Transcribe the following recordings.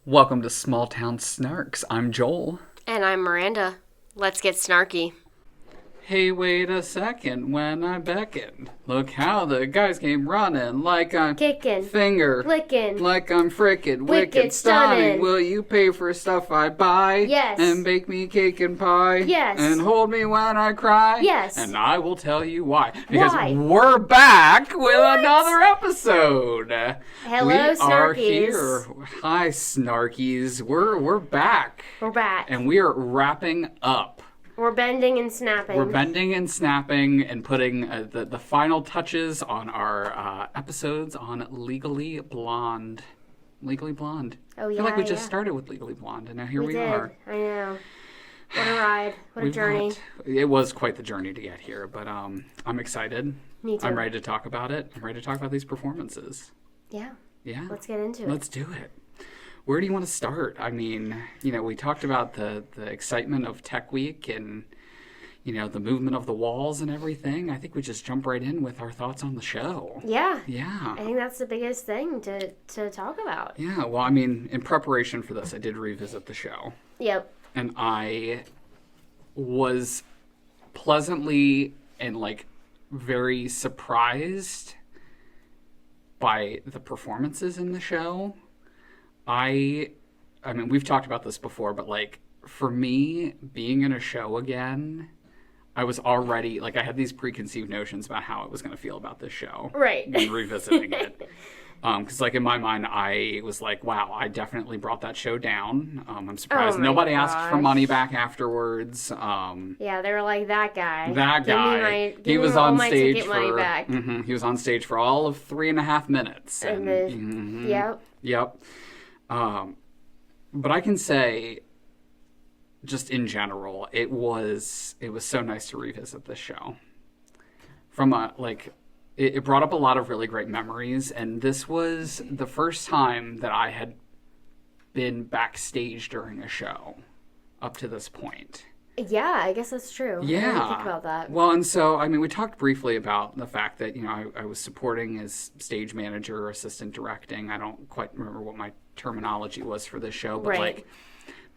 Welcome to Small Town Snarks. I'm Joel. And I'm Miranda. Let's get snarky. Hey, wait a second, when I beckon, look how the guys came running, like I'm Kicking, finger, licking, like I'm frickin', wicked, stunning. stunning. Will you pay for stuff I buy? Yes. And bake me cake and pie? Yes. And hold me when I cry? Yes. And I will tell you why. Because Why? we're back with What? another episode. Hello, we Snarkies. are here. Hi, Snarkies. We're back. We're back. And we are wrapping up. We're bending and snapping. We're bending and snapping and putting the final touches on our episodes on Legally Blonde. Legally Blonde. Oh, I yeah, feel like we just yeah. started with Legally Blonde, and now here we did. are. I know. What a ride. What a journey. It was quite the journey to get here, but I'm excited. Me too. I'm ready to talk about it. I'm ready to talk about these performances. Yeah. Yeah. Let's get into it. Let's do it. Where do you want to start? I mean, we talked about the excitement of Tech Week and, the movement of the walls and everything. I think we just jump right in with our thoughts on the show. Yeah. Yeah. I think that's the biggest thing to talk about. Yeah. Well, I mean, in preparation for this, I did revisit the show. Yep. And I was pleasantly and, very surprised by the performances in the show. I mean, we've talked about this before, but for me, being in a show again, I was already I had these preconceived notions about how I was going to feel about this show. Right. When revisiting it. Because in my mind, I was like, wow, I definitely brought that show down. I'm surprised nobody asked for money back afterwards. Yeah, they were like, that guy. That guy. He was on stage for money back. He was on stage for all of 3.5 minutes. Yep. Yep. But I can say, just in general, it was so nice to revisit this show. From it brought up a lot of really great memories, and this was the first time that I had been backstage during a show up to this point. Yeah, I guess that's true. Yeah. I didn't think about that. Well, and so, I mean, we talked briefly about the fact that, I was supporting as stage manager, assistant directing. I don't quite remember what my terminology was for this show, but Right.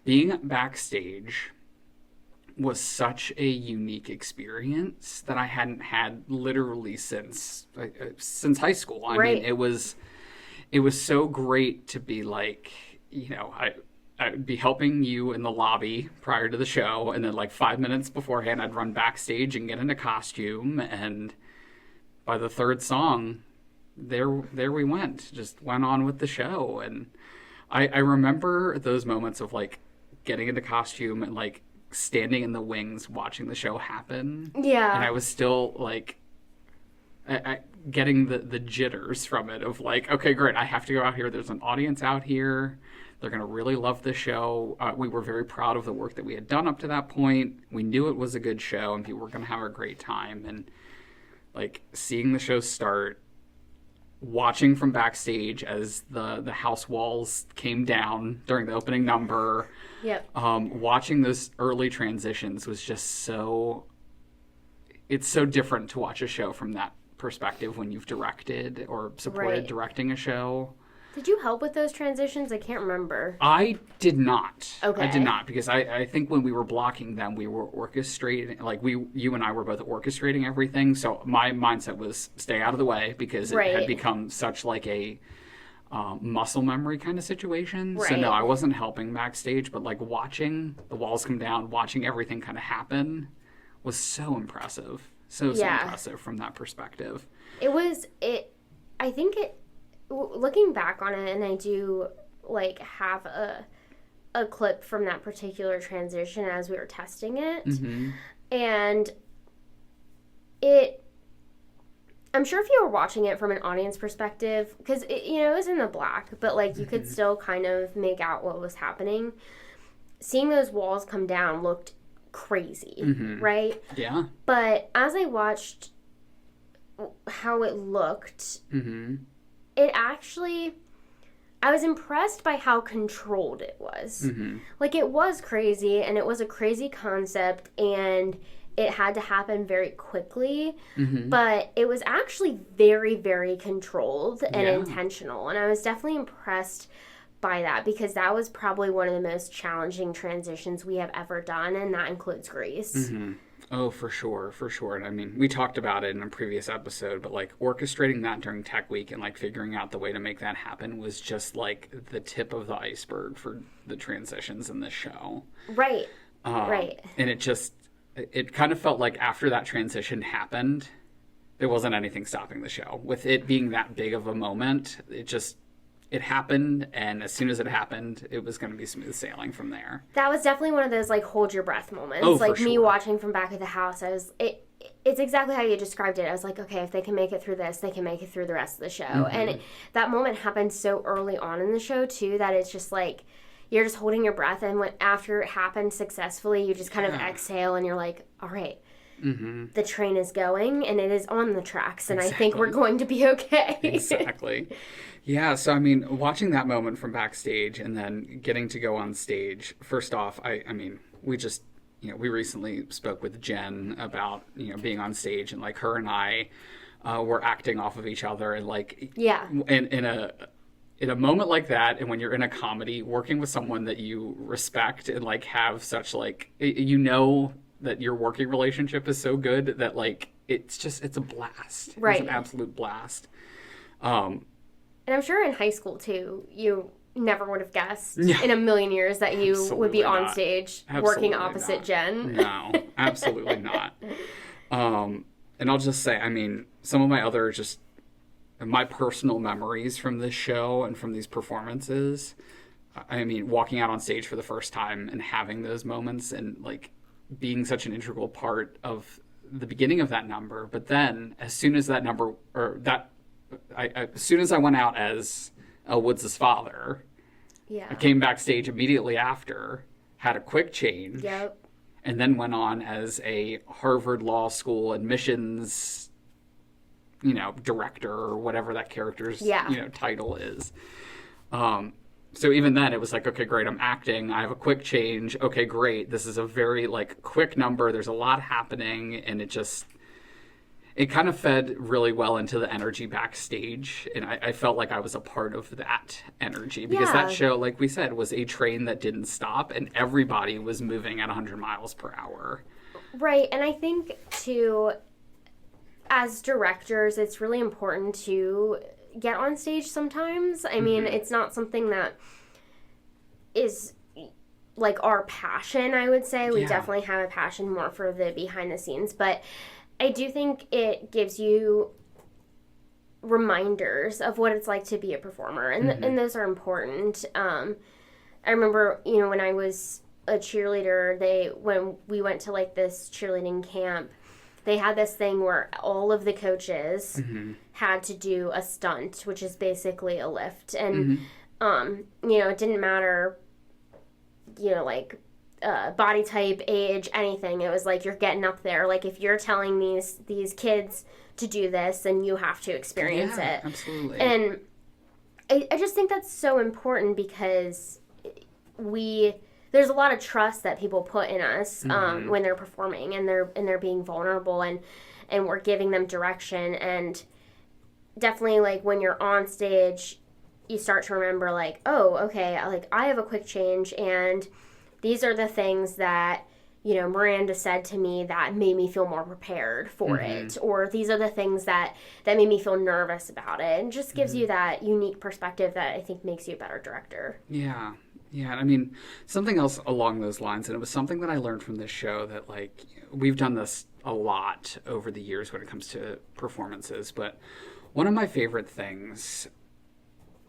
Being backstage was such a unique experience that I hadn't had literally since high school. I Right. mean, it was so great to be I'd be helping you in the lobby prior to the show, and then 5 minutes beforehand, I'd run backstage and get into costume, and by the third song, there we went. Just went on with the show, and I remember those moments of getting into costume and standing in the wings watching the show happen. Yeah. And I was still getting the jitters from it of okay, great, I have to go out here. There's an audience out here. They're going to really love the show. We were very proud of the work that we had done up to that point. We knew it was a good show and people were going to have a great time. And seeing the show start, watching from backstage as the house walls came down during the opening number. Yep. Watching those early transitions was just it's so different to watch a show from that perspective when you've directed or supported directing a show. Did you help with those transitions? I can't remember. I did not. Okay. I did not, because I think when we were blocking them, we were orchestrating, you and I were both orchestrating everything. So my mindset was stay out of the way, because it had become such a muscle memory kind of situation. Right. So no, I wasn't helping backstage, but watching the walls come down, watching everything kind of happen was so impressive. So impressive from that perspective. I think looking back on it, and I do have a clip from that particular transition as we were testing it. Mm-hmm. And I'm sure if you were watching it from an audience perspective, because it was in the black, but you could still kind of make out what was happening. Seeing those walls come down looked crazy, right? Yeah. But as I watched how it looked, it actually, I was impressed by how controlled it was. It was crazy, and it was a crazy concept, and it had to happen very quickly, but it was actually very, very controlled and intentional. And I was definitely impressed by that because that was probably one of the most challenging transitions we have ever done, and that includes Grease. Mm-hmm. Oh, for sure. And I mean, we talked about it in a previous episode, but like orchestrating that during Tech Week and like figuring out the way to make that happen was just like the tip of the iceberg for the transitions in this show. Right. Right. And it kind of felt like after that transition happened, there wasn't anything stopping the show. With it being that big of a moment, it happened, and as soon as it happened, it was going to be smooth sailing from there. That was definitely one of those, like, hold your breath moments. Oh, like, for me sure. watching from back of the house, it's exactly how you described it. I was like, okay, if they can make it through this, they can make it through the rest of the show. Mm-hmm. And that moment happened so early on in the show, too, that it's just like, you're just holding your breath, and after it happened successfully, you just kind of exhale, and you're like, all right. Mm-hmm. The train is going, and it is on the tracks, and I think we're going to be okay. Exactly. Yeah, so I mean, watching that moment from backstage and then getting to go on stage, first off, I mean, we just, we recently spoke with Jen about, being on stage, and like her and I were acting off of each other, and like, in a moment like that, and when you're in a comedy, working with someone that you respect and like have such like, that your working relationship is so good that like, it's a blast. Right. It's an absolute blast. And I'm sure in high school, too, you never would have guessed in a million years that you would be on stage working opposite Jen. No, absolutely not. And I'll just say, I mean, some of my other my personal memories from this show and from these performances, I mean, walking out on stage for the first time and having those moments and, like, being such an integral part of the beginning of that number. But then, as soon as that number, as soon as I went out as Elle Woods' father, I came backstage immediately after, had a quick change, and then went on as a Harvard Law School admissions, director or whatever that character's, title is. So even then, it was like, okay, great, I'm acting. I have a quick change. Okay, great. This is a very, like, quick number. There's a lot happening, and it kind of fed really well into the energy backstage, and I felt like I was a part of that energy because that show, like we said, was a train that didn't stop, and everybody was moving at 100 miles per hour. Right, and I think, too, as directors, it's really important to get on stage sometimes. I mean, it's not something that is like our passion, I would say. We definitely have a passion more for the behind the scenes, but I do think it gives you reminders of what it's like to be a performer, and and those are important. I remember, when I was a cheerleader, when we went to like this cheerleading camp, they had this thing where all of the coaches had to do a stunt, which is basically a lift, and it didn't matter, like body type, age, anything. It was like, you're getting up there. Like, if you're telling these kids to do this, then you have to experience it. Absolutely. And I just think that's so important because there's a lot of trust that people put in us when they're performing, and they're being vulnerable, and we're giving them direction. And definitely, like, when you're on stage, you start to remember, like, oh, okay, like, I have a quick change, and these are the things that, Miranda said to me that made me feel more prepared for it. Or these are the things that made me feel nervous about it. And just gives you that unique perspective that I think makes you a better director. Yeah. Yeah. I mean, something else along those lines, and it was something that I learned from this show that, like, we've done this a lot over the years when it comes to performances. But one of my favorite things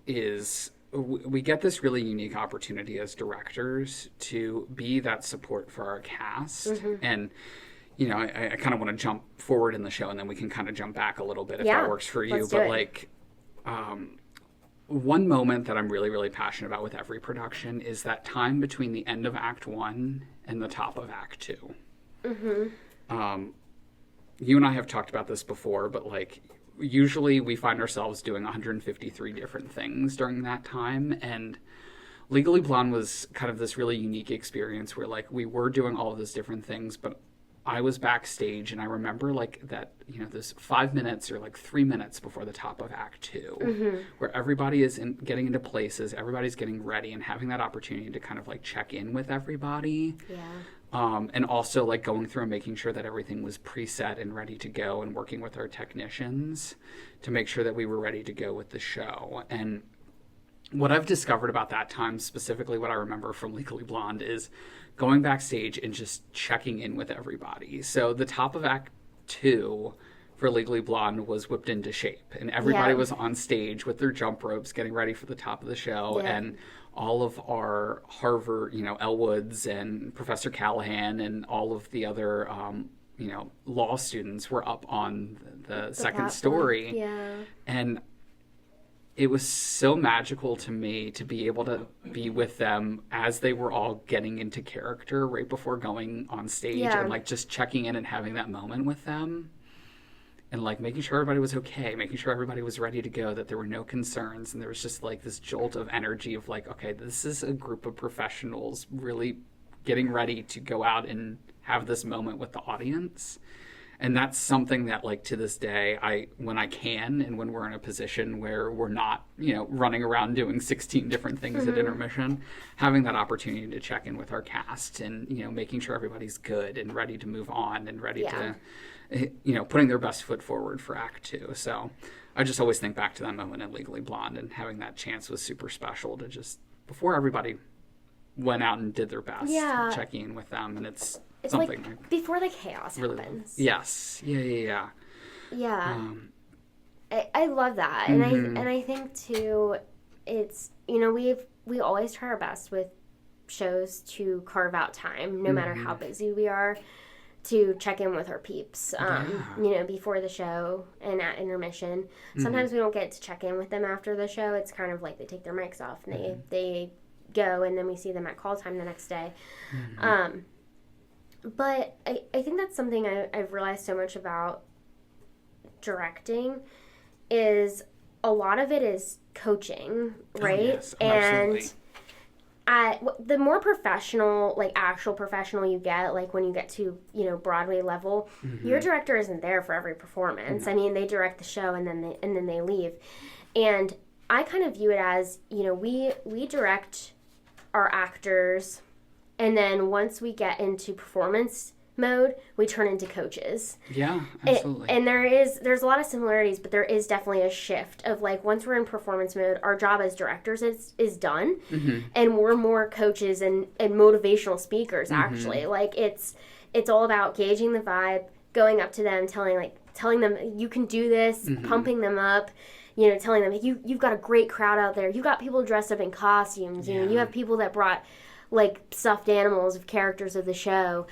is we get this really unique opportunity as directors to be that support for our cast. And, I kind of want to jump forward in the show, and then we can kind of jump back a little bit if that works for you. But like, one moment that I'm really, really passionate about with every production is that time between the end of Act 1 and the top of Act 2. You and I have talked about this before, but like, usually we find ourselves doing 153 different things during that time, and Legally Blonde was kind of this really unique experience where, like, we were doing all of those different things, but I was backstage, and I remember like that, those 5 minutes or like 3 minutes before the top of Act 2, where everybody is getting into places, everybody's getting ready, and having that opportunity to kind of like check in with everybody. Yeah. And also like going through and making sure that everything was preset and ready to go, and working with our technicians to make sure that we were ready to go with the show. And what I've discovered about that time, specifically what I remember from Legally Blonde, is going backstage and just checking in with everybody. So the top of Act 2 for Legally Blonde was whipped into shape, and everybody was on stage with their jump ropes getting ready for the top of the show. And all of our Harvard, Elle Woods and Professor Callahan and all of the other law students were up on the second platform. story. Yeah. And it was so magical to me to be able to be with them as they were all getting into character right before going on stage, and like just checking in and having that moment with them, and like making sure everybody was okay, making sure everybody was ready to go, that there were no concerns. And there was just like this jolt of energy of like, okay, this is a group of professionals really getting ready to go out and have this moment with the audience. And that's something that, like, to this day, when I can, and when we're in a position where we're not, running around doing 16 different things at intermission, having that opportunity to check in with our cast and, making sure everybody's good and ready to move on and ready to, putting their best foot forward for Act 2. So I just always think back to that moment at Legally Blonde, and having that chance was super special to just, before everybody went out and did their best, checking in with them. And it's something like before the chaos happens. Yes. Yeah. I love that. And I think too, it's, we always try our best with shows to carve out time, no matter how busy we are, to check in with our peeps, before the show and at intermission. Sometimes we don't get to check in with them after the show. It's kind of like they take their mics off and they go, and then we see them at call time the next day. But I think that's something I've realized so much about directing, is a lot of it is coaching, right? Yes, absolutely. And the more professional, like actual professional you get, like when you get to, Broadway level, your director isn't there for every performance. I mean, they direct the show and then they leave. And I kind of view it as, we direct our actors, and then once we get into performance mode, we turn into coaches. Yeah, absolutely. And there's a lot of similarities, but there is definitely a shift of like, once we're in performance mode, our job as directors is done, and we're more coaches and motivational speakers, actually. Like it's all about gauging the vibe, going up to them, telling them you can do this, pumping them up, telling them you've got a great crowd out there. You've got people dressed up in costumes. You have people that brought like stuffed animals of characters of the show.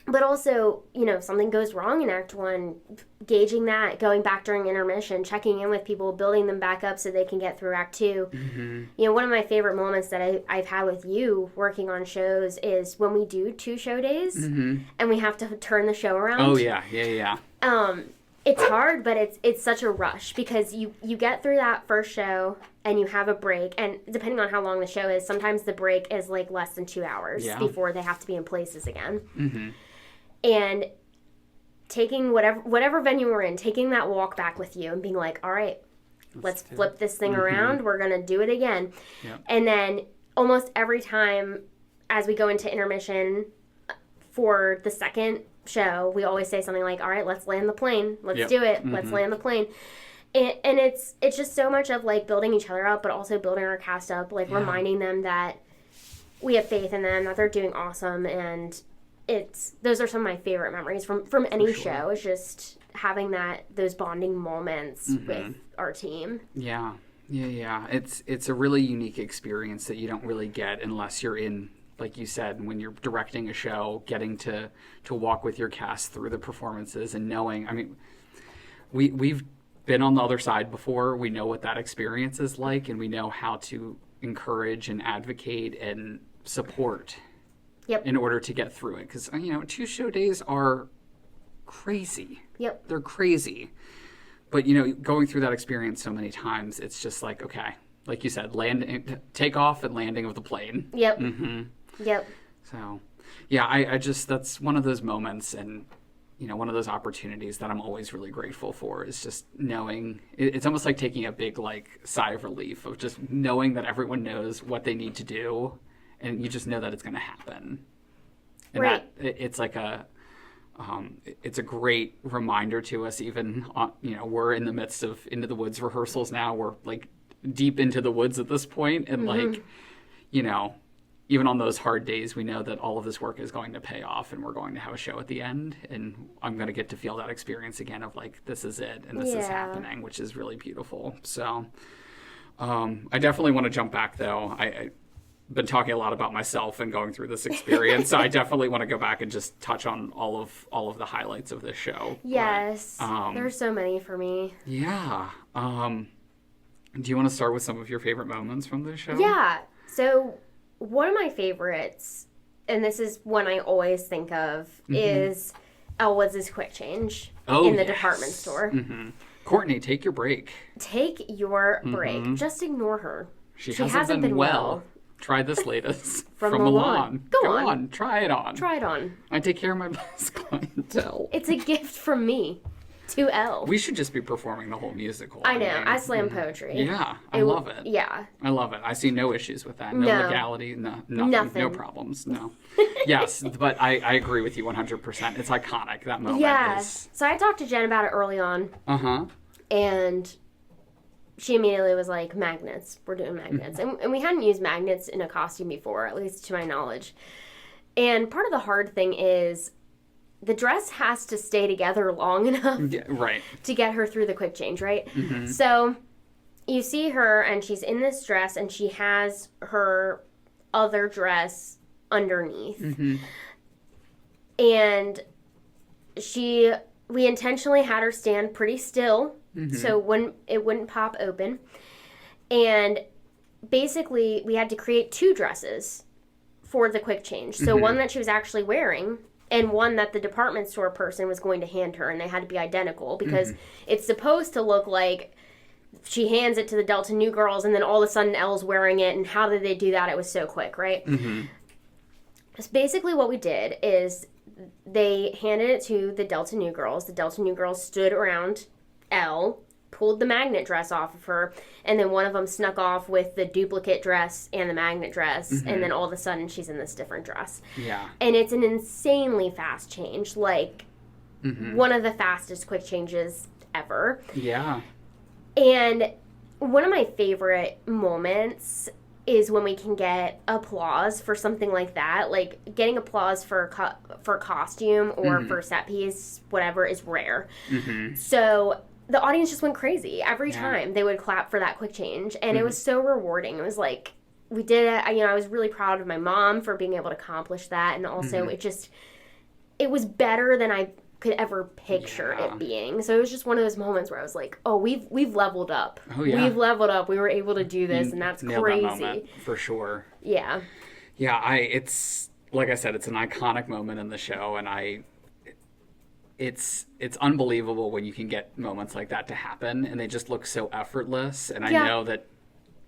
But also, something goes wrong in Act 1, gauging that, going back during intermission, checking in with people, building them back up so they can get through Act 2. One of my favorite moments that I've had with you working on shows is when we do 2 show days and we have to turn the show around. Oh, yeah. It's hard, but it's such a rush, because you get through that first show and you have a break, and depending on how long the show is, sometimes the break is like less than 2 hours before they have to be in places again. And taking whatever venue we're in, taking that walk back with you and being like, all right, let's flip this thing around. We're going to do it again. And then almost every time as we go into intermission for the second show, we always say something like, all right, let's land the plane. Let's do it. Let's land the plane. And it's just so much of like building each other up, but also building our cast up, like reminding them that we have faith in them, that they're doing awesome. And those are some of my favorite memories from any show, is just having those bonding moments with our team. Yeah. It's a really unique experience that you don't really get unless you're in, like you said, when you're directing a show, getting to walk with your cast through the performances and knowing, I mean, we've been on the other side before. We know what that experience is like, and we know how to encourage and advocate and support in order to get through it. Because, 2 show days are crazy. They're crazy. But, going through that experience so many times, it's just like, okay, like you said, takeoff and landing of the plane. Yep. So, Yeah, I just, that's one of those moments and, one of those opportunities that I'm always really grateful for is just knowing, it's almost like taking a big, like, sigh of relief of just knowing that everyone knows what they need to do and you just know that it's going to happen. And right. It's like it's a great reminder to us even, we're in the midst of Into the Woods rehearsals now. We're like deep into the woods at this point. And like, even on those hard days, we know that all of this work is going to pay off and we're going to have a show at the end. And I'm going to get to feel that experience again of like, this is it and this is happening, which is really beautiful. So I definitely want to jump back though. I've been talking a lot about myself and going through this experience. So I definitely want to go back and just touch on all of the highlights of this show. Yes. There's so many for me. Yeah. Do you want to start with some of your favorite moments from this show? Yeah. So one of my favorites, and this is one I always think of, is Elle Woods' quick change in the department store. Mm-hmm. Courtney, take your break. Take your break. Just ignore her. She hasn't been well. Try this latest from Milan. Go on. Try it on. Try it on. I take care of my best clientele. It's a gift from me to Elle. We should just be performing the whole musical. I know. I slam poetry. Yeah. I love it. Yeah. I love it. I see no issues with that. No legality. Nothing. No problems. No. Yes. But I agree with you 100%. It's iconic. That moment is. So I talked to Jen about it early on. And she immediately was like, magnets. We're doing magnets. And we hadn't used magnets in a costume before, at least to my knowledge. And part of the hard thing is the dress has to stay together long enough to get her through the quick change, right? So you see her, and she's in this dress, and she has her other dress underneath. And we intentionally had her stand pretty still, so it wouldn't pop open. And basically, we had to create two dresses for the quick change. So one that she was actually wearing, and one that the department store person was going to hand her, and they had to be identical because it's supposed to look like she hands it to the Delta New Girls, and then all of a sudden Elle's wearing it, and how did they do that? It was so quick, right? So basically what we did is they handed it to the Delta New Girls. The Delta New Girls stood around Elle, pulled the magnet dress off of her, and then one of them snuck off with the duplicate dress and the magnet dress, and then all of a sudden she's in this different dress. Yeah. And it's an insanely fast change, like one of the fastest quick changes ever. Yeah. And one of my favorite moments is when we can get applause for something like that. Like, getting applause for costume or for set piece, whatever, is rare. So the audience just went crazy. Every time they would clap for that quick change. And it was so rewarding. It was like, we did it. I was really proud of my mom for being able to accomplish that. And also, it was better than I could ever picture it being. So it was just one of those moments where I was like, oh, we've leveled up. Oh, yeah. We've leveled up. We were able to do this, and that's crazy. That moment, for sure. Yeah. Yeah, it's, like I said, it's an iconic moment in the show, and it's unbelievable when you can get moments like that to happen, and they just look so effortless. And I know that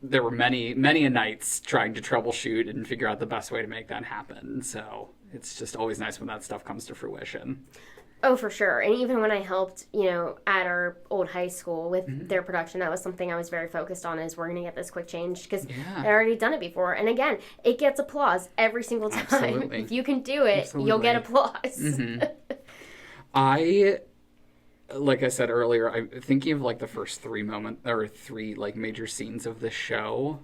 there were many a nights trying to troubleshoot and figure out the best way to make that happen. So it's just always nice when that stuff comes to fruition. Oh, for sure. And even when I helped, at our old high school with their production, that was something I was very focused on, is we're going to get this quick change, because I'd already done it before. And again, it gets applause every single time. Absolutely. If you can do it, you'll get applause. Like I said earlier, I'm thinking of like the first three like major scenes of the show.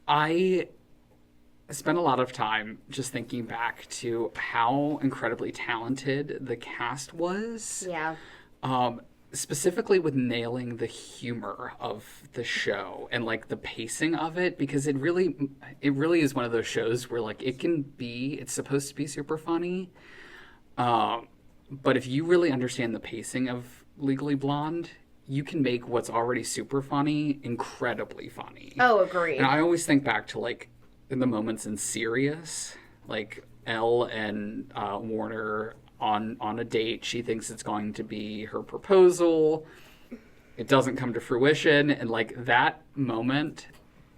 I spent a lot of time just thinking back to how incredibly talented the cast was. Yeah. Specifically with nailing the humor of the show and like the pacing of it, because it really is one of those shows where like it's supposed to be super funny. But if you really understand the pacing of Legally Blonde, you can make what's already super funny incredibly funny. Oh, agreed. And I always think back to like in the moments in Sirius, like Elle and Warner on a date. She thinks it's going to be her proposal. It doesn't come to fruition, and like that moment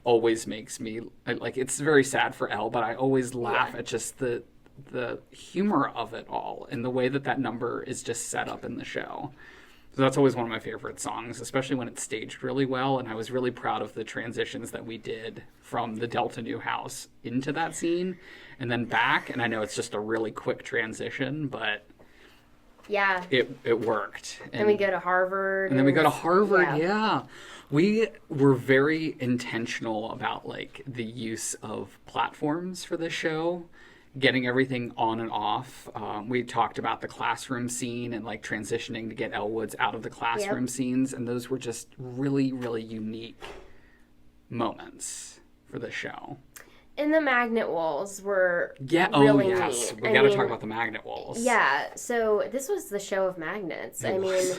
always makes me like, it's very sad for Elle, but I always laugh at just the the humor of it all and the way that number is just set up in the show. So that's always one of my favorite songs, especially when it's staged really well. And I was really proud of the transitions that we did from the Delta New House into that scene and then back. And I know it's just a really quick transition, but yeah, it worked. And we go to Harvard. And then we go to Harvard, yeah. We were very intentional about, like, the use of platforms for this show, getting everything on and off. We talked about the classroom scene and, like, transitioning to get Elle Woods out of the classroom scenes, and those were just really, really unique moments for the show. And the magnet walls were really neat. We got to talk about the magnet walls. Yeah, so this was the show of magnets. I mean,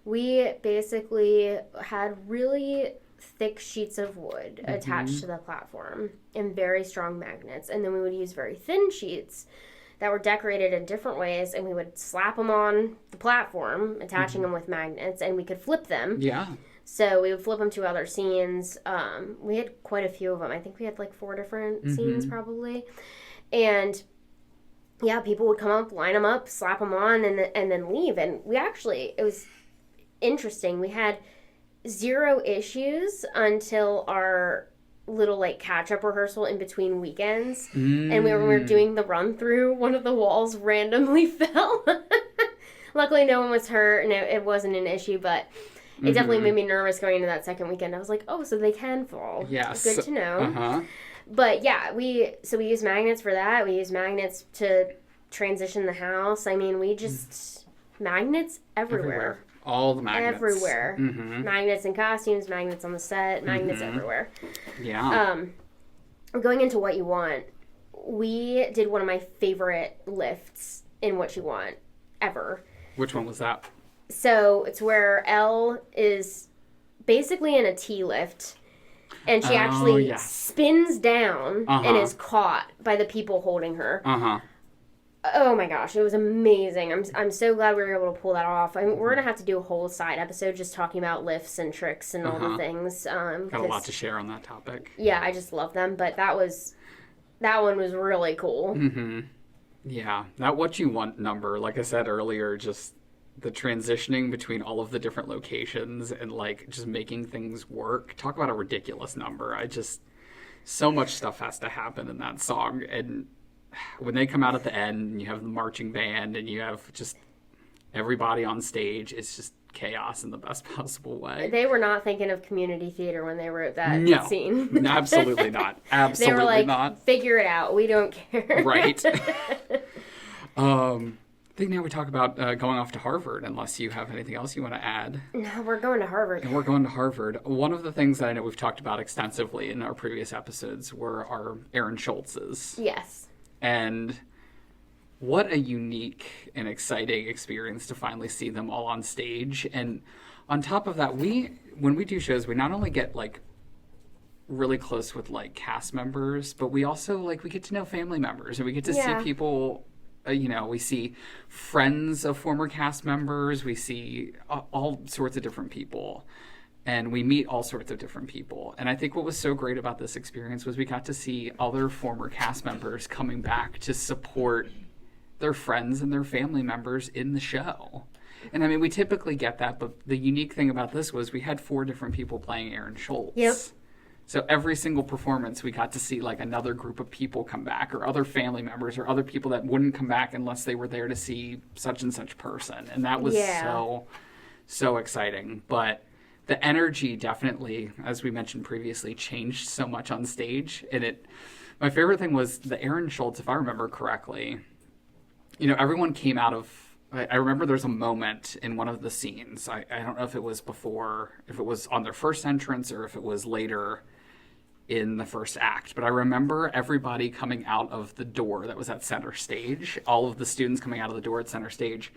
we basically had really thick sheets of wood attached to the platform and very strong magnets. And then we would use very thin sheets that were decorated in different ways, and we would slap them on the platform, attaching them with magnets, and we could flip them. Yeah. So we would flip them to other scenes. We had quite a few of them. I think we had like 4 different scenes probably. And yeah, people would come up, line them up, slap them on, and then leave. And we actually, it was interesting. We had 0 issues until our little like catch-up rehearsal in between weekends. And when we were doing the run-through, one of the walls randomly fell. Luckily, no one was hurt, and it wasn't an issue, but... It definitely made me nervous going into that second weekend. I was like, oh, so they can fall. Yes. Good to know. But yeah, we use magnets for that. We use magnets to transition the house. I mean, we just, magnets everywhere. All the magnets. Everywhere. Magnets in costumes, magnets on the set, magnets everywhere. Yeah. Going into What You Want, we did one of my favorite lifts in What You Want ever. Which one was that? So it's where Elle is basically in a tea lift, and she actually spins down and is caught by the people holding her. Oh my gosh, it was amazing. I'm so glad we were able to pull that off. We're going to have to do a whole side episode just talking about lifts and tricks and all the things. Got a lot to share on that topic. Yeah, I just love them, but that one was really cool. Yeah, that What You Want number, like I said earlier, just... the transitioning between all of the different locations and, like, just making things work. Talk about a ridiculous number. So much stuff has to happen in that song. And when they come out at the end and you have the marching band and you have just everybody on stage, it's just chaos in the best possible way. They were not thinking of community theater when they wrote that scene. Absolutely not. Absolutely they were like, not. Figure it out. We don't care. Right. I think now we talk about going off to Harvard, unless you have anything else you want to add. No, we're going to Harvard. And we're going to Harvard. One of the things that I know we've talked about extensively in our previous episodes were our Aaron Schultz's. Yes. And what a unique and exciting experience to finally see them all on stage. And on top of that, when we do shows, we not only get, like, really close with, like, cast members, but we also, like, we get to know family members, and we get to see people... we see friends of former cast members. We see all sorts of different people. And we meet all sorts of different people. And I think what was so great about this experience was we got to see other former cast members coming back to support their friends and their family members in the show. And, I mean, we typically get that. But the unique thing about this was we had 4 different people playing Aaron Schultz. Yep. So every single performance, we got to see, like, another group of people come back, or other family members, or other people that wouldn't come back unless they were there to see such and such person. And that was so exciting. But the energy definitely, as we mentioned previously, changed so much on stage. And my favorite thing was the Aaron Schultz, if I remember correctly, everyone came out of... I remember there's a moment in one of the scenes. I don't know if it was on their first entrance or if it was later in the first act, but I remember everybody coming out of the door that was at center stage, all of the students coming out of the door at center stage,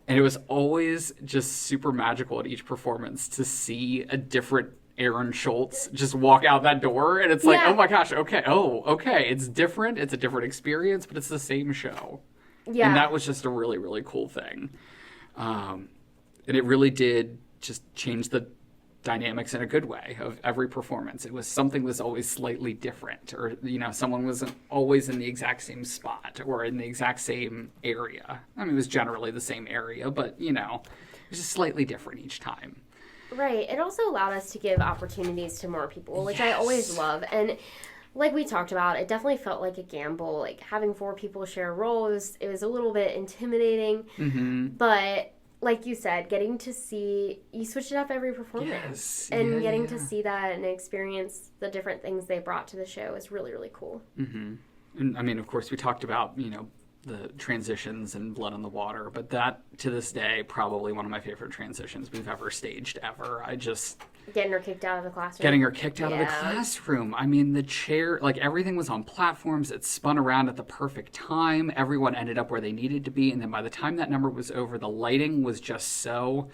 and it was always just super magical at each performance to see a different Aaron Schultz just walk out that door, and it's like, oh my gosh, okay, it's different, it's a different experience, but it's the same show. Yeah. And that was just a really, really cool thing. And it really did just change the dynamics in a good way of every performance. It was something was always slightly different, or someone wasn't always in the exact same spot or in the exact same area. I mean, it was generally the same area, but it was just slightly different each time. Right. It also allowed us to give opportunities to more people, which I always love. And like we talked about, it definitely felt like a gamble. Like having 4 people share roles, it was a little bit intimidating. Mm-hmm. But like you said, getting to see, you switched it up every performance. Yes. And getting to see that and experience the different things they brought to the show is really, really cool. Mm-hmm. And I mean, of course, we talked about, the transitions and Blood on the Water, but that, to this day, probably one of my favorite transitions we've ever staged ever. Getting her kicked out of the classroom. Getting her kicked out of the classroom. I mean, the chair, like everything was on platforms. It spun around at the perfect time. Everyone ended up where they needed to be. And then by the time that number was over, the lighting was just so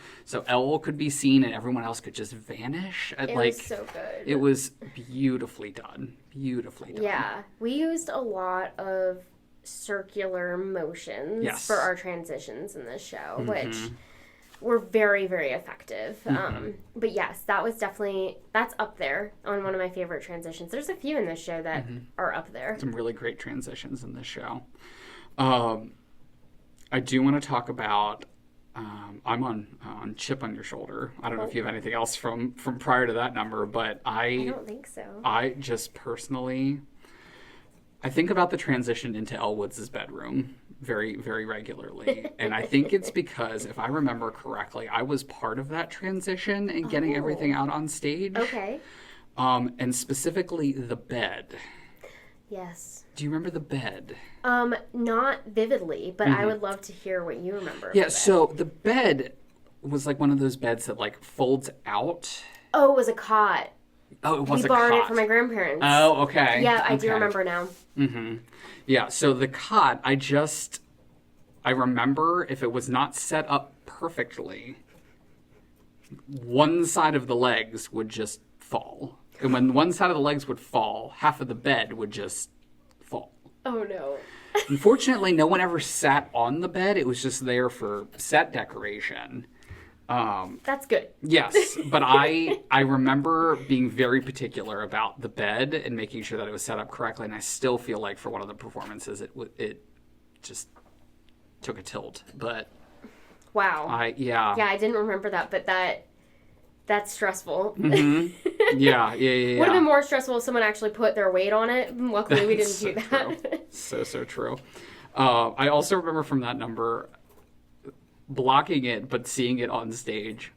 Elle could be seen and everyone else could just vanish. It was so good. It was beautifully done. Beautifully done. Yeah. We used a lot of circular motions for our transitions in this show, which were very, very effective. But yes, that's up there on one of my favorite transitions. There's a few in this show that are up there. Some really great transitions in this show. I do want to talk about I'm on Chip on Your Shoulder. I don't know if you have anything else from prior to that number, but I don't think so. I just personally, I think about the transition into Elle Woods' bedroom very, very regularly. And I think it's because, if I remember correctly, I was part of that transition and getting everything out on stage. Okay. And specifically the bed. Yes. Do you remember the bed? Not vividly, but I would love to hear what you remember. Yeah, so the bed was like one of those beds that like folds out. Oh, it was a cot. Oh, it was a cot. We borrowed it from my grandparents. Oh, okay. Yeah, I do remember now. Mm-hmm. Yeah, so the cot, I remember if it was not set up perfectly, one side of the legs would just fall. And when one side of the legs would fall, half of the bed would just fall. Oh, no. Unfortunately, no one ever sat on the bed. It was just there for set decoration. That's good. Yes, but I remember being very particular about the bed and making sure that it was set up correctly, and I still feel like for one of the performances it just took a tilt. But wow, I didn't remember that, but that's stressful. Mm-hmm. Yeah. Would have been more stressful if someone actually put their weight on it. Luckily, we didn't do that. So true. I also remember from that number, blocking it but seeing it on stage.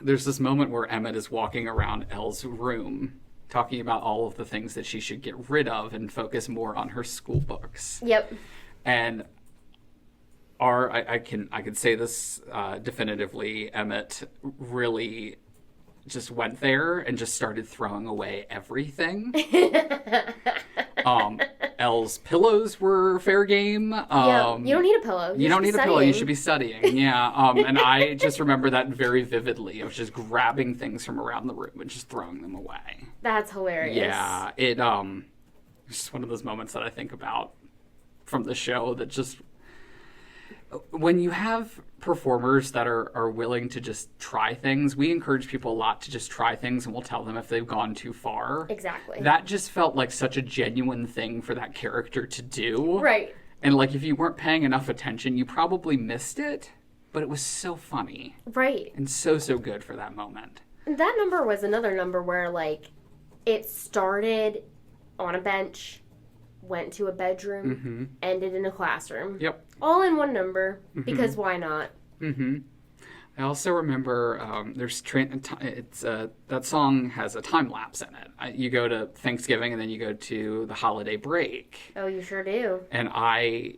There's this moment where Emmett is walking around Elle's room talking about all of the things that she should get rid of and focus more on her school books. Yep. And I can say this definitively, Emmett really just went there and just started throwing away everything. Elle's pillows were fair game. Yeah, you don't need a pillow. You don't need a pillow. You should be studying. Yeah. And I just remember that very vividly of just grabbing things from around the room and just throwing them away. That's hilarious. Yeah. It's just one of those moments that I think about from the show that just, when you have performers that are willing to just try things, we encourage people a lot to just try things, and we'll tell them if they've gone too far. Exactly. That just felt like such a genuine thing for that character to do. Right. And like, if you weren't paying enough attention, you probably missed it, but it was so funny. Right. And so good for that moment. That number was another number where, like, it started on a bench, went to a bedroom, ended in a classroom. Yep. All in one number, because why not? Mm-hmm. I also remember that song has a time lapse in it. You go to Thanksgiving and then you go to the holiday break. Oh, you sure do. And I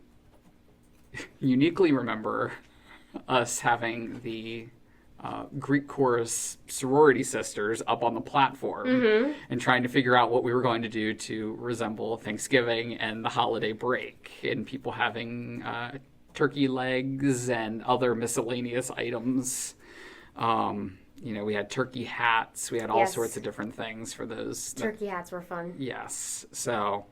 uniquely remember us having the Greek chorus sorority sisters up on the platform and trying to figure out what we were going to do to resemble Thanksgiving and the holiday break, and people having turkey legs and other miscellaneous items. We had turkey hats. We had all sorts of different things for those. Turkey hats were fun. Yes. So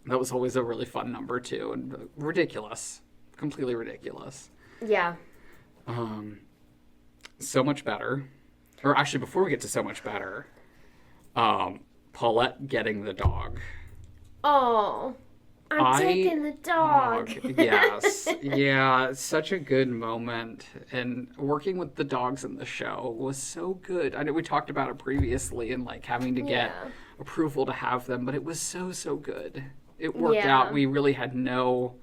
that was always a really fun number too, and ridiculous. Completely ridiculous. Yeah. So much better. or actually, before we get to so much better, Paulette getting the dog. Oh, I'm taking the dog. Yes. Yeah, such a good moment. And working with the dogs in the show was so good. I know we talked about it previously and like having to get approval to have them, but it was so, so good. It worked out. We really had no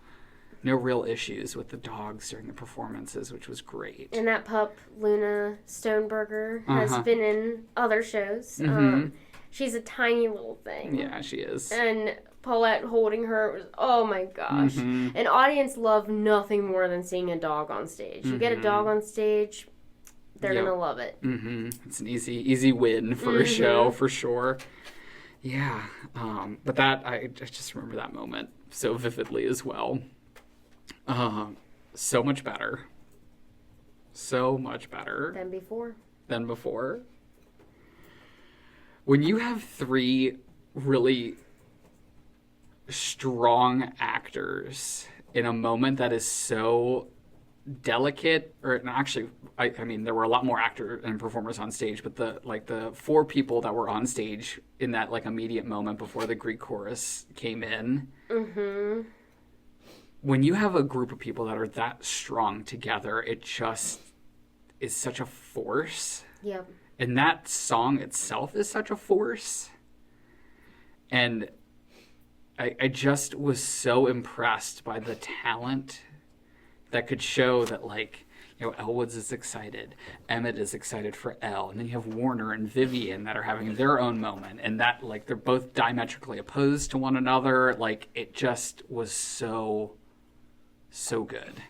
real issues with the dogs during the performances, which was great. And that pup, Luna Stoneberger, has been in other shows. She's a tiny little thing. Yeah, she is. And Paulette holding her was, oh my gosh. An audience love nothing more than seeing a dog on stage. You get a dog on stage, they're going to love it. It's an easy win for a show, for sure. Yeah. But that, I just remember that moment so vividly as well. So much better. So much better. Than before. When you have 3 really strong actors in a moment that is so delicate, or actually, I mean, there were a lot more actors and performers on stage, but the 4 people that were on stage in that like immediate moment before the Greek chorus came in. When you have a group of people that are that strong together, it just is such a force. Yep. And that song itself is such a force. And I just was so impressed by the talent that could show that, like, you know, Elle Woods is excited, Emmett is excited for Elle, and then you have Warner and Vivian that are having their own moment, and that, like, they're both diametrically opposed to one another. Like, it just was so good.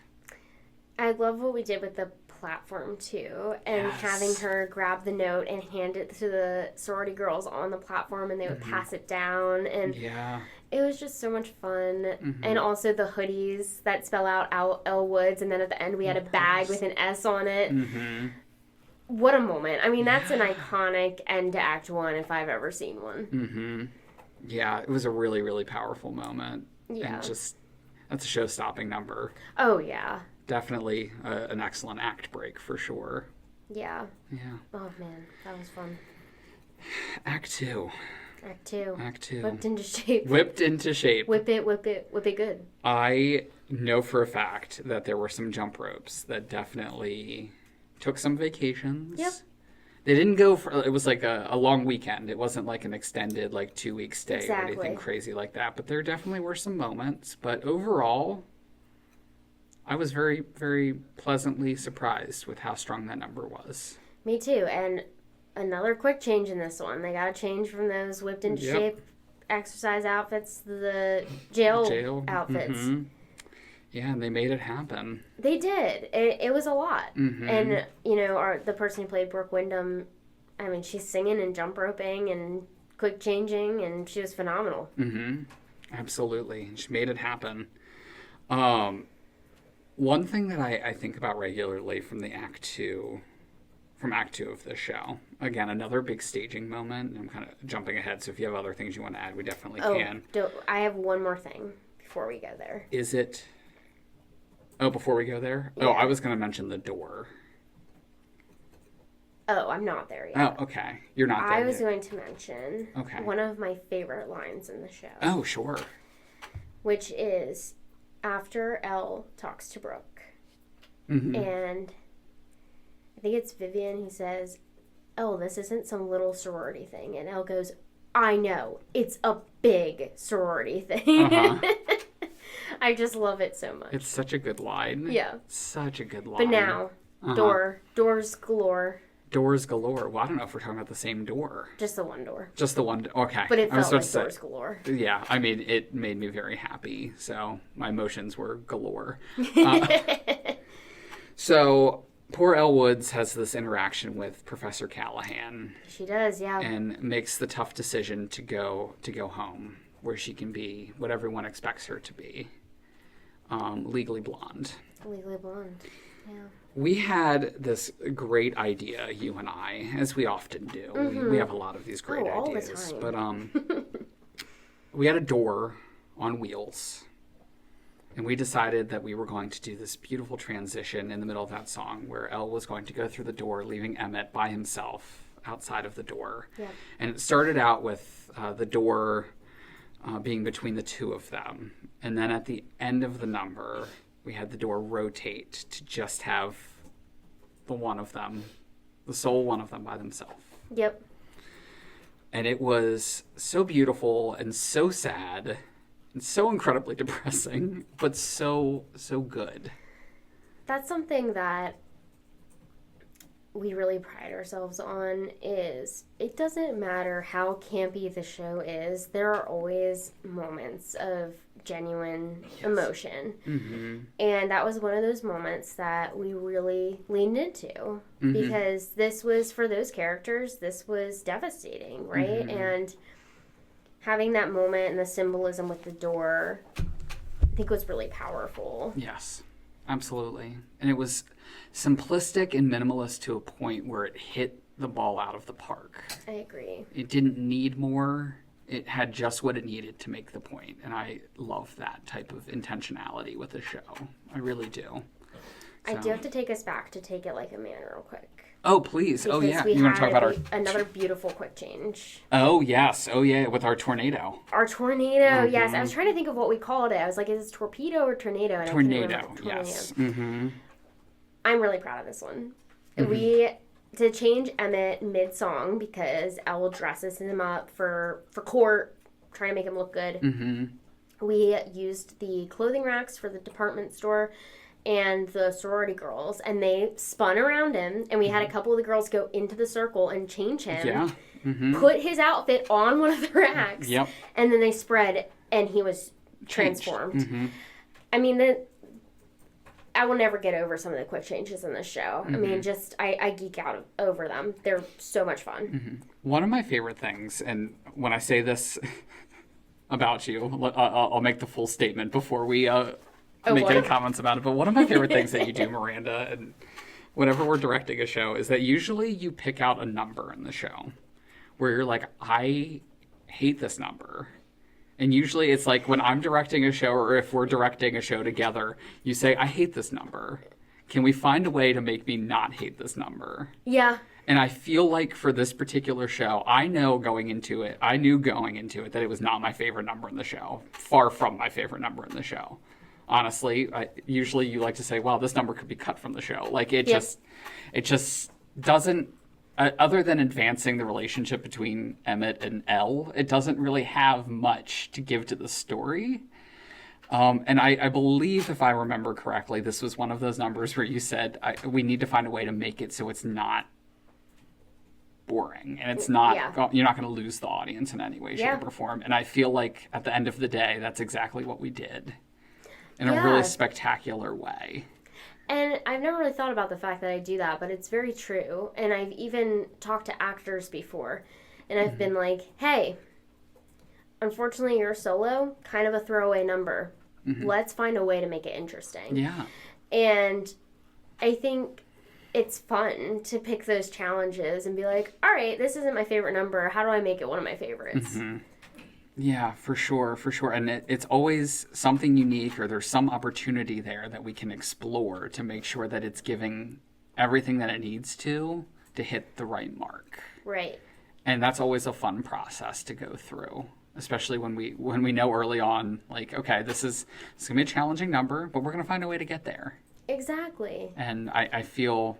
I love what we did with the platform too, and having her grab the note and hand it to the sorority girls on the platform, and they would pass it down, and it was just so much fun. And also the hoodies that spell out Elle Woods, and then at the end we had a bag with an S on it. What a moment. I mean, that's an iconic end to Act 1 if I've ever seen one. Yeah, it was a really, really powerful moment. And just, that's a show-stopping number. Oh, yeah. Definitely an excellent act break for sure. Yeah. Yeah. Oh, man. That was fun. Act 2. Whipped into shape. Whipped into shape. Whip it good. I know for a fact that there were some jump ropes that definitely took some vacations. Yep. They didn't go for, it was like a long weekend. It wasn't like an extended, like 2-week stay or anything crazy like that. But there definitely were some moments. But overall, I was very, very pleasantly surprised with how strong that number was. Me too. And another quick change in this one. They got to change from those whipped into shape exercise outfits to the jail outfits. Yeah, and they made it happen. They did. It was a lot. And, you know, the person who played Brooke Wyndham, I mean, she's singing and jump roping and quick changing, and she was phenomenal. Absolutely. She made it happen. One thing that I think about regularly from Act 2 of the show, again, another big staging moment. I'm kind of jumping ahead, so if you have other things you want to add, we definitely can. I have one more thing before we go there. Is it... Oh, before we go there? Yeah. Oh, I was going to mention the door. Oh, I'm not there yet. Oh, okay. You're not there I was going to mention one of my favorite lines in the show. Oh, sure. Which is after Elle talks to Brooke. And I think it's Vivian, he says, "Oh, this isn't some little sorority thing." And Elle goes, "I know. It's a big sorority thing." I just love it so much. It's such a good line. Yeah. Such a good line. But now, doors galore. Doors galore. Well, I don't know if we're talking about the same door. Just the one door. Just the one. Okay. But it felt like doors galore. Yeah. I mean, it made me very happy. So my emotions were galore. So poor Elle Woods has this interaction with Professor Callahan. She does, yeah. And makes the tough decision to go home, where she can be what everyone expects her to be. Legally blonde. Legally blonde. Yeah. We had this great idea, you and I, as we often do. We have a lot of these great ideas. All the time. But we had a door on wheels. And we decided that we were going to do this beautiful transition in the middle of that song where Elle was going to go through the door, leaving Emmett by himself outside of the door. Yeah. And it started out with the door being between the two of them. And then at the end of the number, we had the door rotate to just have the sole one of them by themselves. Yep. And it was so beautiful and so sad and so incredibly depressing, but so good. That's something that we really pride ourselves on, is it doesn't matter how campy the show is, there are always moments of genuine emotion. Mm-hmm. And that was one of those moments that we really leaned into, because this was, for those characters, this was devastating, right? And having that moment and the symbolism with the door, I think, was really powerful. Yes, absolutely. And it was simplistic and minimalist to a point where it hit the ball out of the park. I agree. It didn't need more. It had just what it needed to make the point. And I love that type of intentionality with the show. I really do. I do have to take us back to Take It Like a Man real quick. Oh, please. Because yeah. You want to talk about another beautiful quick change. Oh, yes. Oh, yeah. With our tornado. Our tornado, yes. I was trying to think of what we called it. I was like, is it torpedo or tornado? And tornado, yes. I'm really proud of this one. To change Emmett mid-song, because Elle dresses him up for court, trying to make him look good. We used the clothing racks for the department store and the sorority girls, and they spun around him, and we had a couple of the girls go into the circle and change him. Yeah. Put his outfit on one of the racks. Yep. And then they spread, and he was transformed. I mean, I will never get over some of the quick changes in this show. I mean, I geek out over them. They're so much fun. One of my favorite things, and when I say this about you, I'll make the full statement before we make any comments about it. But one of my favorite things that you do, Miranda, and whenever we're directing a show, is that usually you pick out a number in the show where you're like, I hate this number. And usually it's like when I'm directing a show, or if we're directing a show together, you say, I hate this number. Can we find a way to make me not hate this number? Yeah. And I feel like for this particular show, I knew going into it that it was not my favorite number in the show. Far from my favorite number in the show. Honestly, usually you like to say, well, this number could be cut from the show. Like it just doesn't, other than advancing the relationship between Emmett and Elle, it doesn't really have much to give to the story. And I believe, if I remember correctly, this was one of those numbers where you said, we need to find a way to make it so it's not boring. And it's not, you're not going to lose the audience in any way, shape, or form. And I feel like at the end of the day, that's exactly what we did. In a really spectacular way. And I've never really thought about the fact that I do that, but it's very true. And I've even talked to actors before, and I've been like, hey, unfortunately your solo, kind of a throwaway number. Let's find a way to make it interesting. Yeah. And I think it's fun to pick those challenges and be like, all right, this isn't my favorite number. How do I make it one of my favorites? Yeah, for sure. And it's always something unique, or there's some opportunity there that we can explore to make sure that it's giving everything that it needs to hit the right mark. Right. And that's always a fun process to go through, especially when we know early on, like, okay, this is going to be a challenging number, but we're going to find a way to get there. Exactly. And I feel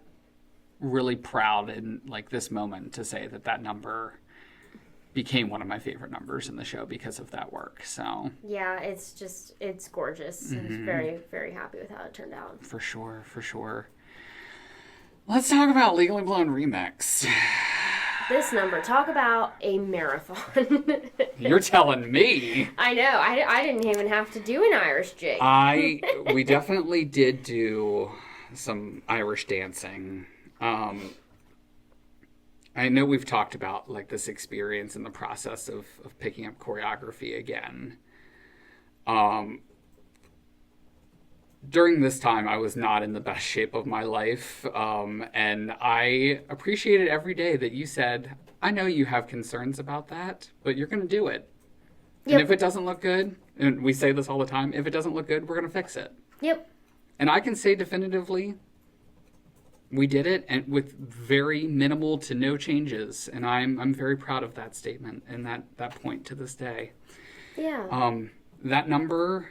really proud in like this moment to say that number became one of my favorite numbers in the show because of that work. So yeah, it's gorgeous. I was very, very happy with how it turned out. For sure. Let's talk about Legally Blonde Remix. This number, talk about a marathon. You're telling me. I know. I didn't even have to do an Irish jig. We definitely did do some Irish dancing. I know we've talked about like this experience in the process of picking up choreography again. During this time, I was not in the best shape of my life. And I appreciated every day that you said, I know you have concerns about that, but you're going to do it. Yep. And if it doesn't look good, And we say this all the time. If it doesn't look good, we're going to fix it. Yep. And I can say definitively, we did it, and with very minimal to no changes. And I'm very proud of that statement and that point to this day. Yeah. That number,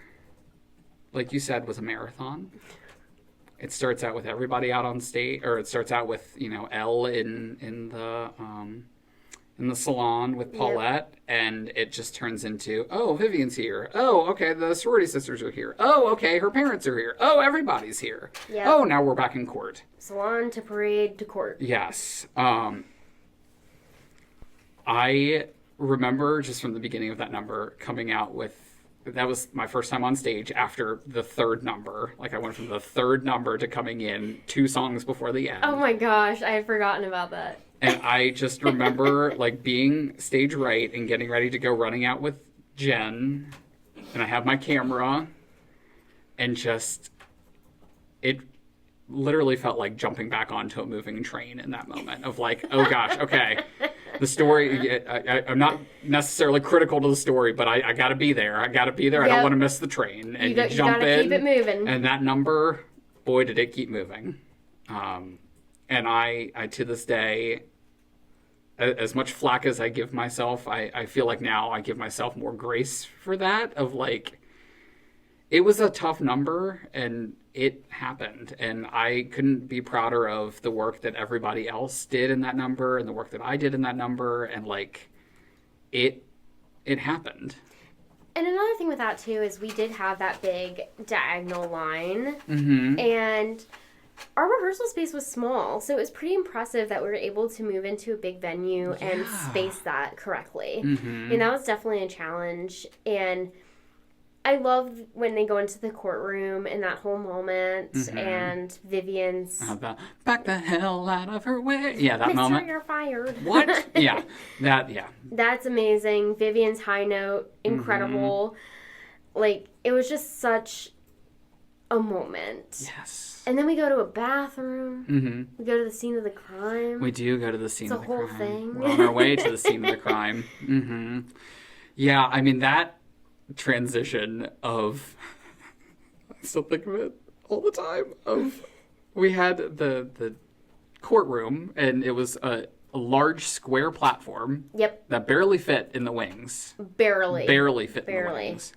like you said, was a marathon. It starts out with everybody out on stage, or it starts out with, Elle in the salon with Paulette, and it just turns into, oh, Vivian's here. Oh, okay, the sorority sisters are here. Oh, okay, her parents are here. Oh, everybody's here. Yep. Oh, now we're back in court. Salon to parade to court. Yes. I remember just from the beginning of that number coming out with, that was my first time on stage after the third number. Like, I went from the third number to coming in 2 songs before the end. Oh my gosh, I had forgotten about that. And I just remember, like, being stage right and getting ready to go running out with Jen. And I have my camera. And just, it literally felt like jumping back onto a moving train in that moment of like, oh gosh, okay. The story, I'm not necessarily critical to the story, but I got to be there. I got to be there. I don't want to miss the train. And you jump in. Keep it moving. And that number, boy, did it keep moving. And I to this day, as much flack as I give myself, I feel like now I give myself more grace for that of like, it was a tough number and it happened. And I couldn't be prouder of the work that everybody else did in that number and the work that I did in that number. And like, it happened. And another thing with that too is we did have that big diagonal line. Mm-hmm. And our rehearsal space was small, so it was pretty impressive that we were able to move into a big venue and space that correctly. Mm-hmm. And that was definitely a challenge. And I love when they go into the courtroom and that whole moment, and Vivian's back the hell out of her way. Yeah, that Mister, moment. You're fired. What? Yeah, That's amazing. Vivian's high note, incredible. Like, it was just such a moment. Yes. And then we go to a bathroom. Mm-hmm. We go to the scene of the crime. We do go to the scene of the crime. It's a whole thing. We're on our way to the scene of the crime. Mm-hmm. Yeah, I mean, that transition of, I still think of it all the time, of, we had the courtroom, and it was a large square platform. Yep. That barely fit in the wings. Barely fit in the wings.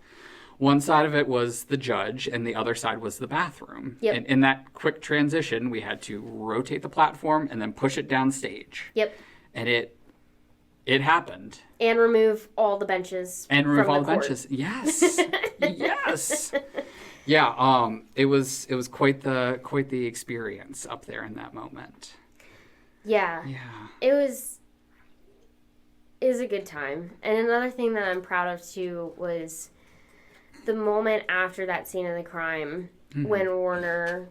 One side of it was the judge, and the other side was the bathroom. Yep. And in that quick transition, we had to rotate the platform and then push it down stage. Yep. And it happened. And remove all the benches. And remove all the court. benches. Yes. Yes. Yeah. It was quite the experience up there in that moment. Yeah. Yeah. It was a good time. And another thing that I'm proud of too was the moment after that scene of the crime, when Warner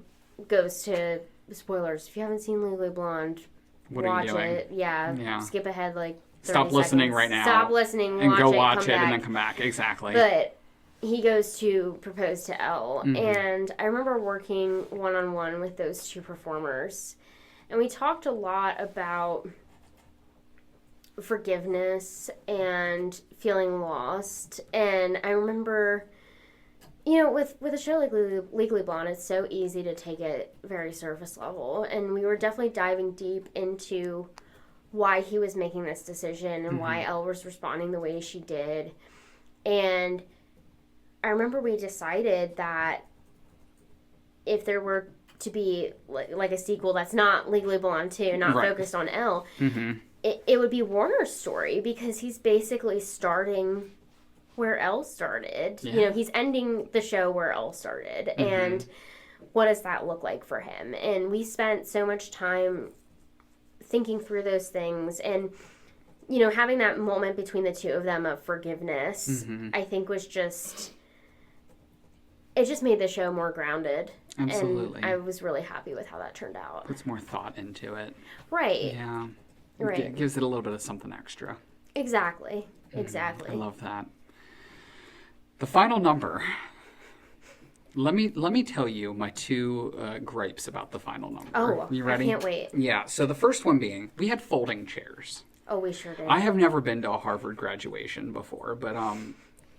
goes to, spoilers, if you haven't seen Legally Blonde, watch it. Yeah. Skip ahead like 30 Stop listening seconds. right now. Stop listening, and watch go it, watch come it, back. and then come back. Exactly. But he goes to propose to Elle, and I remember working one-on-one with those two performers, and we talked a lot about forgiveness and feeling lost. And I remember, with a show like Legally Blonde, it's so easy to take it very surface level, and we were definitely diving deep into why he was making this decision and why Elle was responding the way she did. And I remember we decided that if there were to be like a sequel that's not Legally Blonde 2, not focused on Elle, it would be Warner's story, because he's basically starting where Elle started. Yeah. He's ending the show where Elle started. And what does that look like for him? And we spent so much time thinking through those things, and having that moment between the two of them of forgiveness, I think was just, it just made the show more grounded. Absolutely. And I was really happy with how that turned out. Puts more thought into it. Right. Yeah. Right. It gives it a little bit of something extra. Exactly. Exactly. I love that. The final number. Let me tell you my two gripes about the final number. Oh, you ready? I can't wait. Yeah. So the first one being, we had folding chairs. Oh, we sure did. I have never been to a Harvard graduation before, but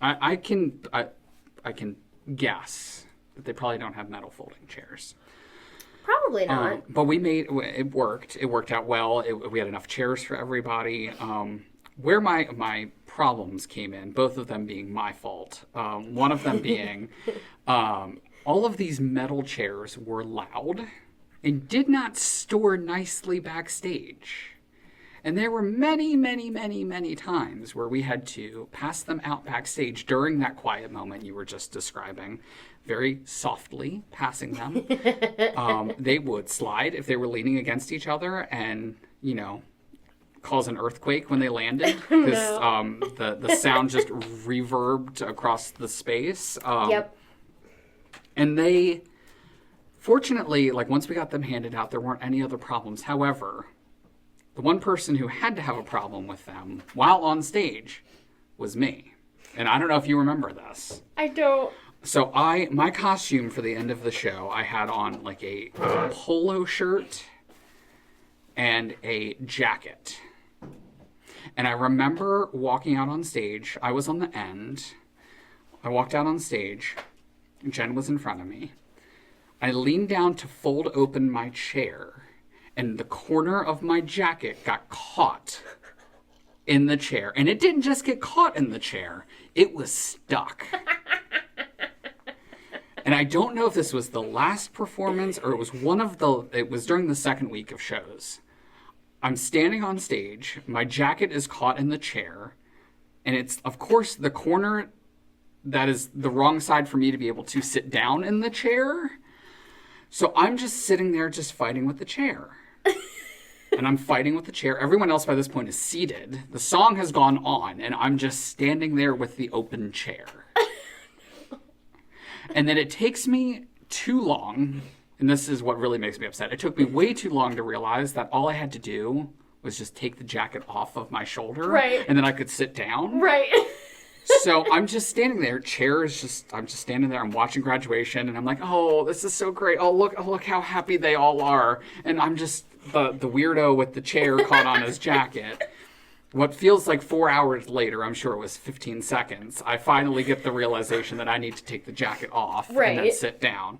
I can guess that they probably don't have metal folding chairs. Probably not. But it worked. It worked out well. We had enough chairs for everybody. Where my problems came in, both of them being my fault. One of them being all of these metal chairs were loud and did not store nicely backstage. And there were many, many, many, many times where we had to pass them out backstage during that quiet moment you were just describing, very softly passing them. They would slide if they were leaning against each other and, cause an earthquake when they landed. Because the sound just reverbed across the space. Yep. And they, fortunately, once we got them handed out, there weren't any other problems. However, the one person who had to have a problem with them while on stage was me. And I don't know if you remember this. I don't. So my costume for the end of the show, I had on a polo shirt and a jacket. And I remember walking out on stage. I was on the end. I walked out on stage. Jen was in front of me. I leaned down to fold open my chair. And the corner of my jacket got caught in the chair. And it didn't just get caught in the chair. It was stuck. And I don't know if this was the last performance or it was it was during the second week of shows. I'm standing on stage. My jacket is caught in the chair. And it's, of course, the corner that is the wrong side for me to be able to sit down in the chair. So I'm just sitting there just fighting with the chair. And I'm fighting with the chair. Everyone else by this point is seated. The song has gone on, and I'm just standing there with the open chair. And then it takes me too long, and this is what really makes me upset. It took me way too long to realize that all I had to do was just take the jacket off of my shoulder. Right. And then I could sit down. Right. So I'm just standing there. I'm just standing there. I'm watching graduation, and I'm like, oh, this is so great. Oh, look how happy they all are. And I'm just the weirdo with the chair caught on his jacket. What feels like 4 hours later, I'm sure it was 15 seconds, I finally get the realization that I need to take the jacket off and then sit down.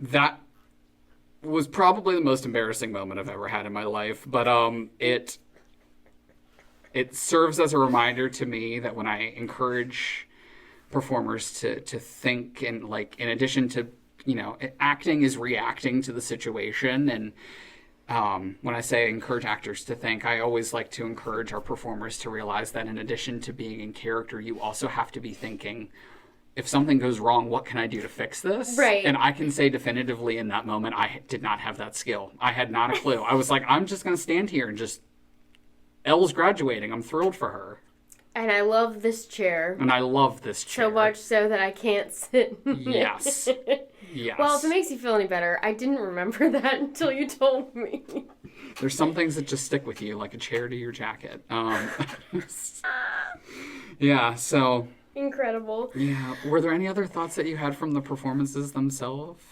That was probably the most embarrassing moment I've ever had in my life. But it serves as a reminder to me that when I encourage performers to think and in addition to, acting is reacting to the situation. And when I say encourage actors to think, I always like to encourage our performers to realize that in addition to being in character, you also have to be thinking, if something goes wrong, what can I do to fix this? Right. And I can say definitively in that moment, I did not have that skill. I had not a clue. I was like, I'm just going to stand here and just... Elle's graduating. I'm thrilled for her. And I love this chair. So much so that I can't sit. Yes. Yes. Well, if it makes you feel any better, I didn't remember that until you told me. There's some things that just stick with you, like a chair to your jacket. Yeah, so... Incredible. Yeah. Were there any other thoughts that you had from the performances themselves?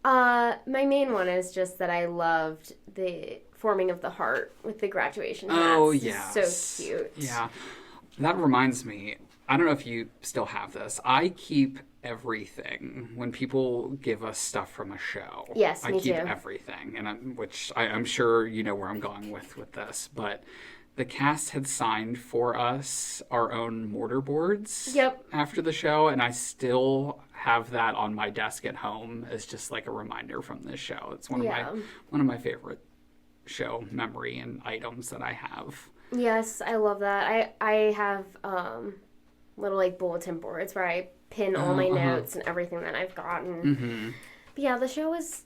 My main one is just that I loved the forming of the heart with the graduation hats. Oh, yeah. So cute. Yeah. That reminds me, I don't know if you still have this. I keep everything when people give us stuff from a show. Yes, I me keep too. everything, and I'm sure you know where I'm going with this, but the cast had signed for us our own mortar boards. Yep. After the show, and I still have that on my desk at home as just like a reminder from this show. It's one of my favorite show memory and items that I have. Yes, I love that. I have little bulletin boards where I pin all my notes and everything that I've gotten. Mm-hmm. But yeah, the show was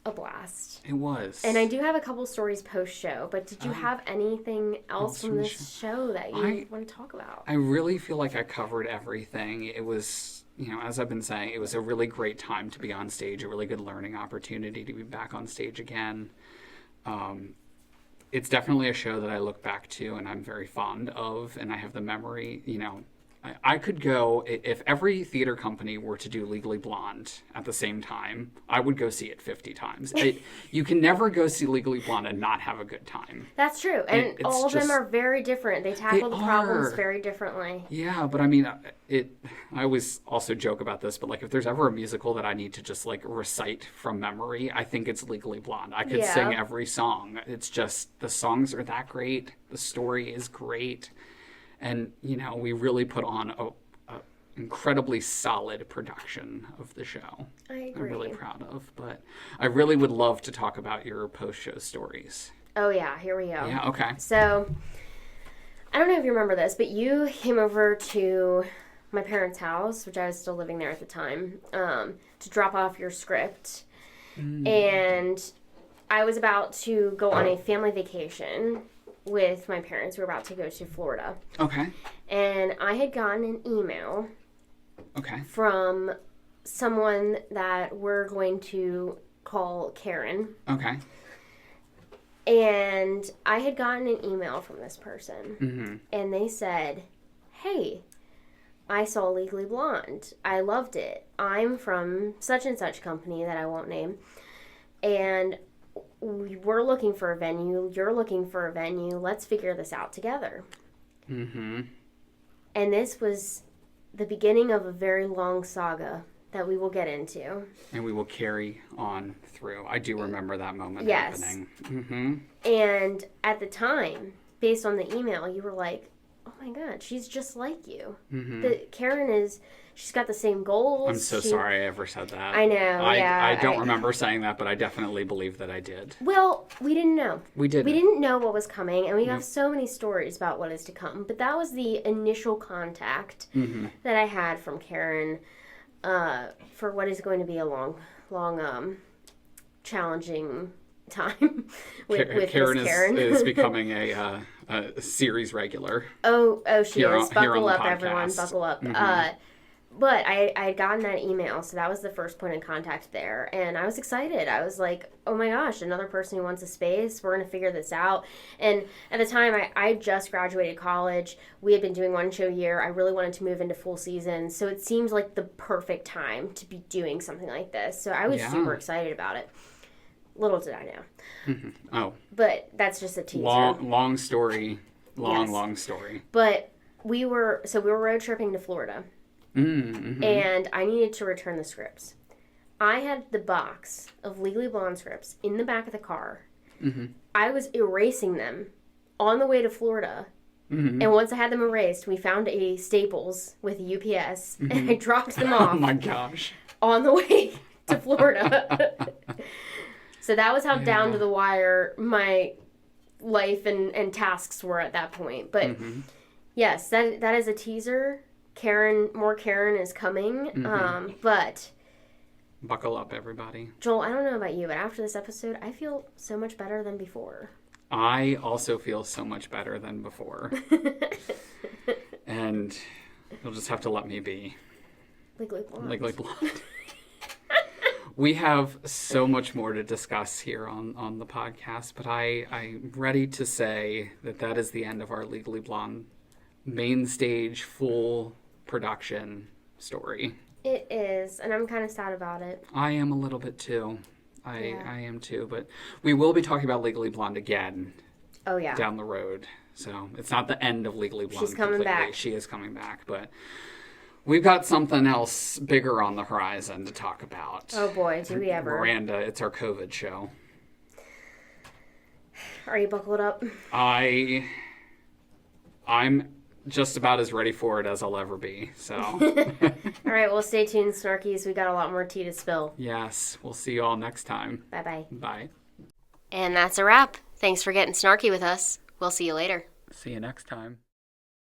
a blast. It was. And I do have a couple stories post-show, but did you have anything else from this show that you want to talk about? I really feel like I covered everything. It was, as I've been saying, it was a really great time to be on stage, a really good learning opportunity to be back on stage again. It's definitely a show that I look back to and I'm very fond of, and I have the memory, I could go, if every theater company were to do Legally Blonde at the same time, I would go see it 50 times. You can never go see Legally Blonde and not have a good time. That's true. And all of them are very different. They tackle the problems very differently. Yeah, but I mean, I always also joke about this, but like if there's ever a musical that I need to just like recite from memory, I think it's Legally Blonde. I could sing every song. It's just, the songs are that great. The story is great. And, you know, we really put on a incredibly solid production of the show. I agree. I'm really proud of. But I really would love to talk about your post-show stories. Oh, yeah. Here we go. Yeah, okay. So, I don't know if you remember this, but you came over to my parents' house, which I was still living there at the time, to drop off your script. And I was about to go on a family vacation with my parents. We were about to go to Florida. Okay. And I had gotten an email from someone that we're going to call Karen. Okay. And I had gotten an email from this person. Mm-hmm. And they said, hey, I saw Legally Blonde. I loved it. I'm from such and such company that I won't name. And we're looking for a venue. You're looking for a venue. Let's figure this out together. Mm-hmm. And this was the beginning of a very long saga that we will get into. And we will carry on through. I do remember that moment happening. Mm-hmm. And at the time, based on the email, you were like, oh my God, she's just like you. Mm-hmm. She's got the same goals. I'm so sorry I ever said that. I know, I don't remember saying that, but I definitely believe that I did. Well, we didn't know. We didn't. We didn't know what was coming, and we have so many stories about what is to come. But that was the initial contact that I had from Karen for what is going to be a long, challenging time with Karen. Karen is becoming a series regular. Oh, she is. Buckle up, podcast. Everyone. Buckle up. Mm-hmm. But I had gotten that email, so that was the first point of contact there. And I was excited. I was like, oh my gosh, another person who wants a space. We're going to figure this out. And at the time, I just graduated college. We had been doing one show a year. I really wanted to move into full season. So it seemed like the perfect time to be doing something like this. So I was super excited about it. Little did I know. Mm-hmm. Oh. But that's just a teaser. Long story. Long story. But we were road tripping to Florida. Mm-hmm. And I needed to return the scripts. I had the box of Legally Blonde scripts in the back of the car. Mm-hmm. I was erasing them on the way to Florida. Mm-hmm. And once I had them erased, we found a Staples with a UPS, and I dropped them off. Oh my gosh. On the way to Florida. So that was how down to the wire my life and tasks were at that point. But yes, that is a teaser. More Karen is coming. But buckle up, everybody. Joel, I don't know about you, but after this episode, I feel so much better than before. I also feel so much better than before. And you'll just have to let me be. Legally Blonde. Legally Blonde. We have so much more to discuss here on the podcast, but I'm ready to say that is the end of our Legally Blonde main stage full production story. It is, and I'm kind of sad about it. I am a little bit too. I am too, but we will be talking about Legally Blonde again. Oh yeah. Down the road. So it's not the end of Legally Blonde. She's coming back. She is coming back, but we've got something else bigger on the horizon to talk about. Oh boy, do we ever. Miranda, it's our COVID show. Are you buckled up? I'm just about as ready for it as I'll ever be, so. All right, well, stay tuned, Snarkies. We got a lot more tea to spill. Yes, we'll see you all next time. Bye-bye. Bye. And that's a wrap. Thanks for getting snarky with us. We'll see you later. See you next time.